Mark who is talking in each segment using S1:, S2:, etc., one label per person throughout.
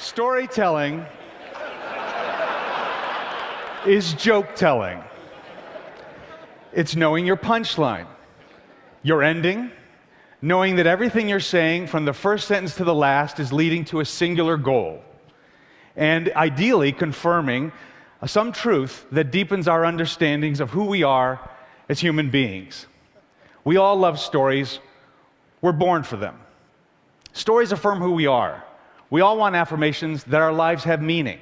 S1: Storytelling is joke telling. It's knowing your punchline, your ending, knowing that everything you're saying from the first sentence to the last is leading to a singular goal, and ideally confirming some truth that deepens our understandings of who we are as human beings. We all love stories. We're born for them. Stories affirm who we are. We all want affirmations that our lives have meaning.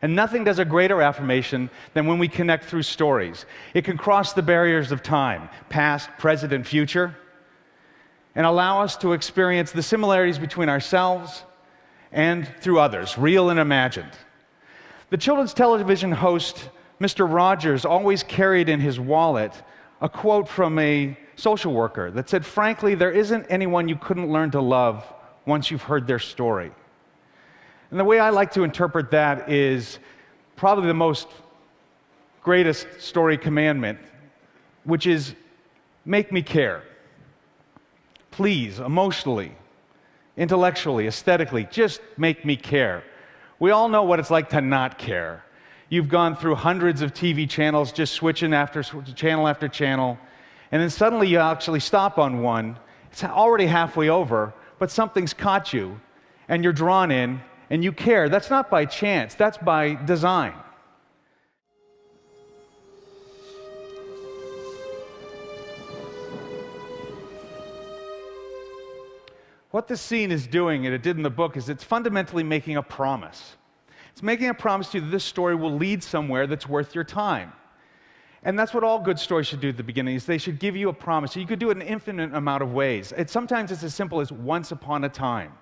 S1: And nothing does a greater affirmation than when we connect through stories. It can cross the barriers of time, past, present, and future, and allow us to experience the similarities between ourselves and through others, real and imagined. The children's television host, Mr. Rogers, always carried in his wallet a quote from a social worker that said, "Frankly, there isn't anyone you couldn't learn to love once you've heard their story." And the way I like to interpret that is probably the most greatest story commandment, which is make me care. Please, emotionally, intellectually, aesthetically, just make me care. We all know what it's like to not care. You've gone through hundreds of TV channels, just switching channel after channel, and then suddenly you actually stop on one. It's already halfway over, but something's caught you, and you're drawn in, and you care. That's not by chance, that's by design. What this scene is doing, and it did in the book, is it's fundamentally making a promise. It's making a promise to you that this story will lead somewhere that's worth your time. And that's what all good stories should do at the beginning, is they should give you a promise. You could do it in an infinite amount of ways. Sometimes it's as simple as once upon a time.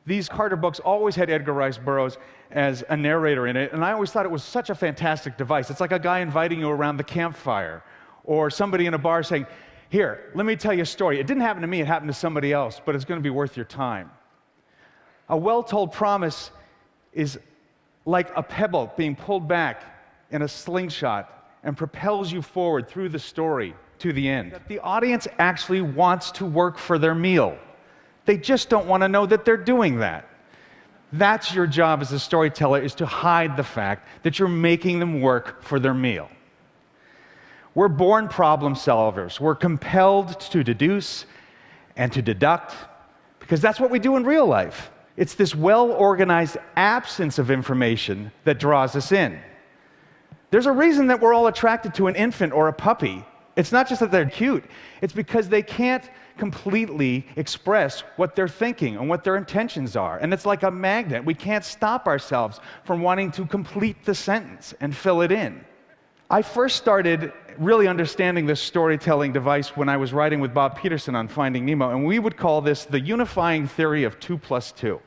S1: These Carter books always had Edgar Rice Burroughs as a narrator in it, and I always thought it was such a fantastic device. It's like a guy inviting you around the campfire, or somebody in a bar saying, "Here, let me tell you a story. It didn't happen to me, it happened to somebody else, but it's going to be worth your time." A well-told promise is like a pebble being pulled back in a slingshot and propels you forward through the story to the end. The audience actually wants to work for their meal. They just don't want to know that they're doing that. That's your job as a storyteller, is to hide the fact that you're making them work for their meal. We're born problem solvers. We're compelled to deduce and to deduct, because that's what we do in real life. It's this well-organized absence of information that draws us in. There's a reason that we're all attracted to an infant or a puppy. It's not just that they're cute. It's because they can't completely express what they're thinking and what their intentions are. And it's like a magnet. We can't stop ourselves from wanting to complete the sentence and fill it in. I first started really understanding this storytelling device when I was writing with Bob Peterson on Finding Nemo, and we would call this the unifying theory of 2 + 2.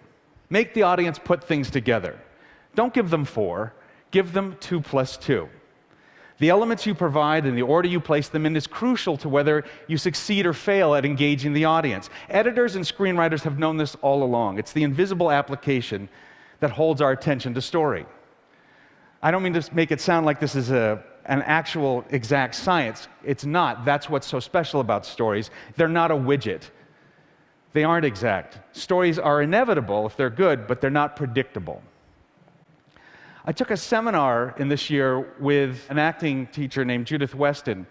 S1: Make the audience put things together. Don't give them 4, give them 2 + 2. The elements you provide and the order you place them in is crucial to whether you succeed or fail at engaging the audience. Editors and screenwriters have known this all along. It's the invisible application that holds our attention to story. I don't mean to make it sound like this is an actual exact science. It's not. That's what's so special about stories. They're not a widget. They aren't exact. Stories are inevitable if they're good, but they're not predictable. I took a seminar in this year with an acting teacher named Judith Weston,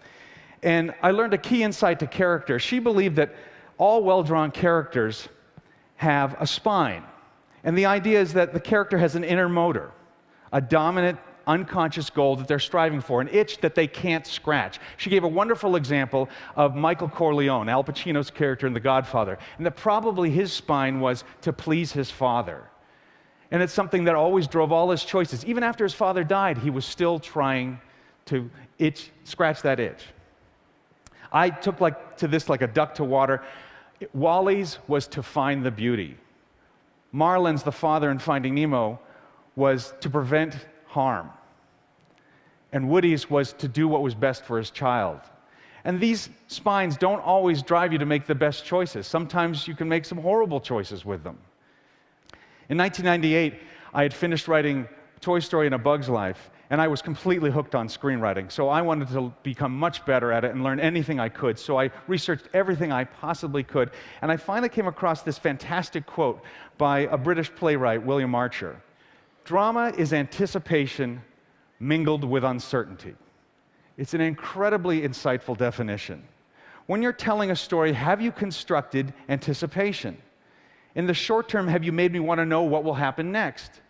S1: and I learned a key insight to character. She believed that all well-drawn characters have a spine, and the idea is that the character has an inner motor, a dominant, unconscious goal that they're striving for, an itch that they can't scratch. She gave a wonderful example of Michael Corleone, Al Pacino's character in The Godfather, and that probably his spine was to please his father. And it's something that always drove all his choices. Even after his father died, he was still trying to scratch that itch. I took to this like a duck to water. Wally's was to find the beauty. Marlin's, the father in Finding Nemo, was to prevent harm. And Woody's was to do what was best for his child. And these spines don't always drive you to make the best choices. Sometimes you can make some horrible choices with them. In 1998, I had finished writing Toy Story and A Bug's Life, and I was completely hooked on screenwriting. So I wanted to become much better at it and learn anything I could. So I researched everything I possibly could, and I finally came across this fantastic quote by a British playwright, William Archer. Drama is anticipation mingled with uncertainty. It's an incredibly insightful definition. When you're telling a story, have you constructed anticipation? In the short term, have you made me want to know what will happen next?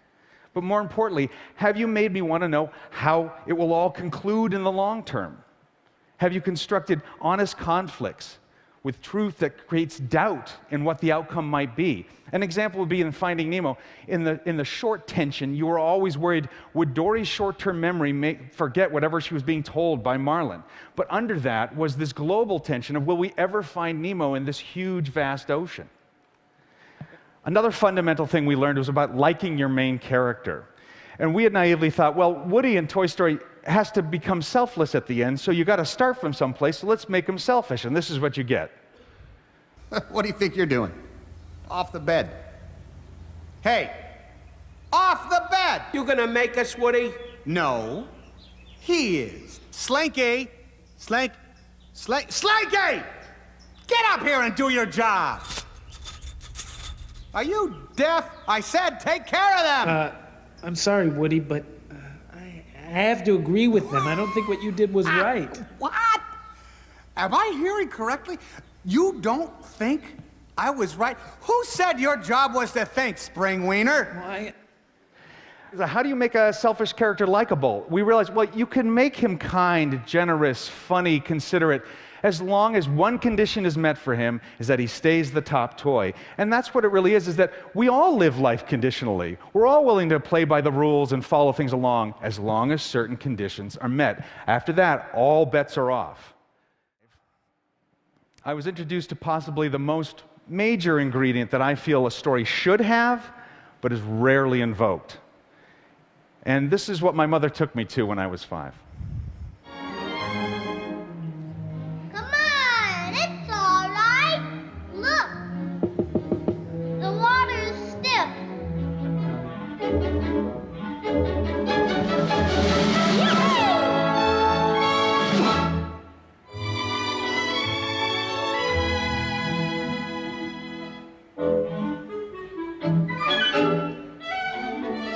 S1: But more importantly, have you made me want to know how it will all conclude in the long term? Have you constructed honest conflicts with truth that creates doubt in what the outcome might be? An example would be in Finding Nemo. In the short tension, you were always worried, would Dory's short-term memory forget whatever she was being told by Marlin? But under that was this global tension of, will we ever find Nemo in this huge, vast ocean? Another fundamental thing we learned was about liking your main character. And we had naively thought, well, Woody in Toy Story has to become selfless at the end, so you got to start from someplace, so let's make him selfish, and this is what you get.
S2: What do you think you're doing? Off the bed. Hey, off the bed!
S3: You gonna make us, Woody?
S2: No, he is. Slinky! Slinky! Get up here and do your job! Are you deaf? I said take care of them!
S4: I'm sorry, Woody, but I have to agree with them. I don't think what you did was right.
S2: What? Am I hearing correctly? You don't think I was right? Who said your job was to think, Spring Wiener?
S4: Well,
S1: How do you make a selfish character likable? We realized, well, you can make him kind, generous, funny, considerate, as long as one condition is met for him, is that he stays the top toy. And that's what it really is that we all live life conditionally. We're all willing to play by the rules and follow things along as long as certain conditions are met. After that, all bets are off. I was introduced to possibly the most major ingredient that I feel a story should have, but is rarely invoked. And this is what my mother took me to when I was 5.
S5: Come on, it's all right. Look, the water is stiff.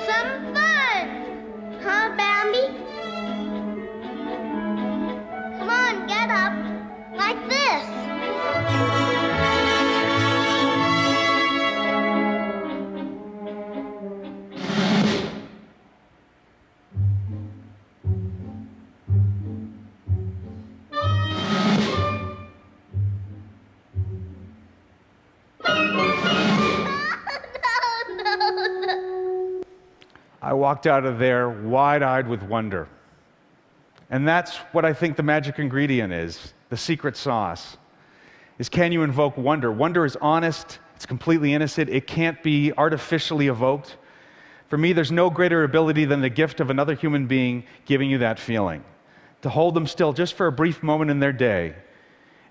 S5: Some fun, huh, Bambi? Come on, get up, like this. No.
S1: I walked out of there wide-eyed with wonder. And that's what I think the magic ingredient is, the secret sauce, is can you invoke wonder? Wonder is honest, it's completely innocent, it can't be artificially evoked. For me, there's no greater ability than the gift of another human being giving you that feeling. To hold them still just for a brief moment in their day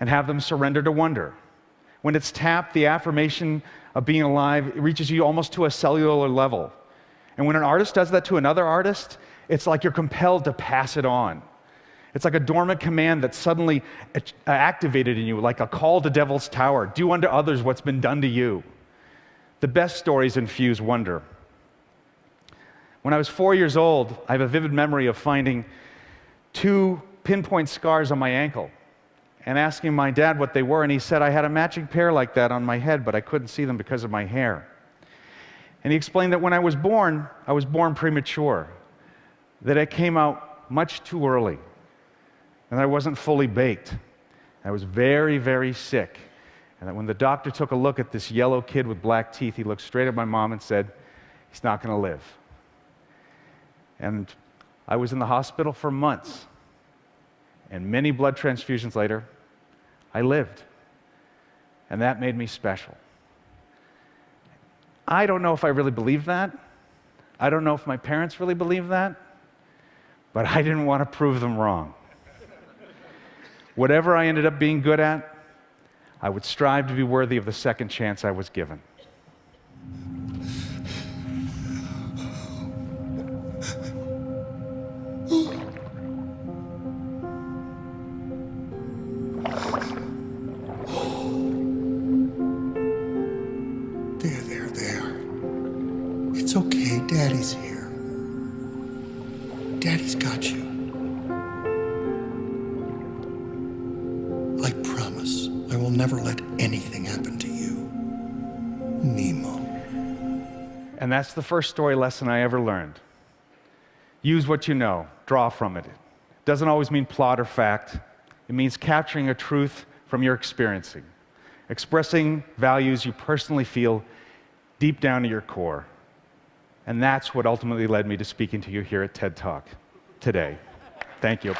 S1: and have them surrender to wonder. When it's tapped, the affirmation of being alive, it reaches you almost to a cellular level. And when an artist does that to another artist, it's like you're compelled to pass it on. It's like a dormant command that's suddenly activated in you, like a call to Devil's Tower. Do unto others what's been done to you. The best stories infuse wonder. When I was 4 years old, I have a vivid memory of finding 2 pinpoint scars on my ankle and asking my dad what they were, and he said I had a matching pair like that on my head, but I couldn't see them because of my hair. And he explained that when I was born premature, that it came out much too early, and I wasn't fully baked. I was very, very sick, and that when the doctor took a look at this yellow kid with black teeth, he looked straight at my mom and said, he's not going to live. And I was in the hospital for months, and many blood transfusions later, I lived, and that made me special. I don't know if I really believe that. I don't know if my parents really believe that, but I didn't want to prove them wrong. Whatever I ended up being good at, I would strive to be worthy of the second chance I was given.
S3: Daddy's got you. I promise I will never let anything happen to you. Nemo.
S1: And that's the first story lesson I ever learned. Use what you know, draw from it. It doesn't always mean plot or fact. It means capturing a truth from your experiencing, expressing values you personally feel deep down to your core. And that's what ultimately led me to speaking to you here at TED Talk today. Thank you.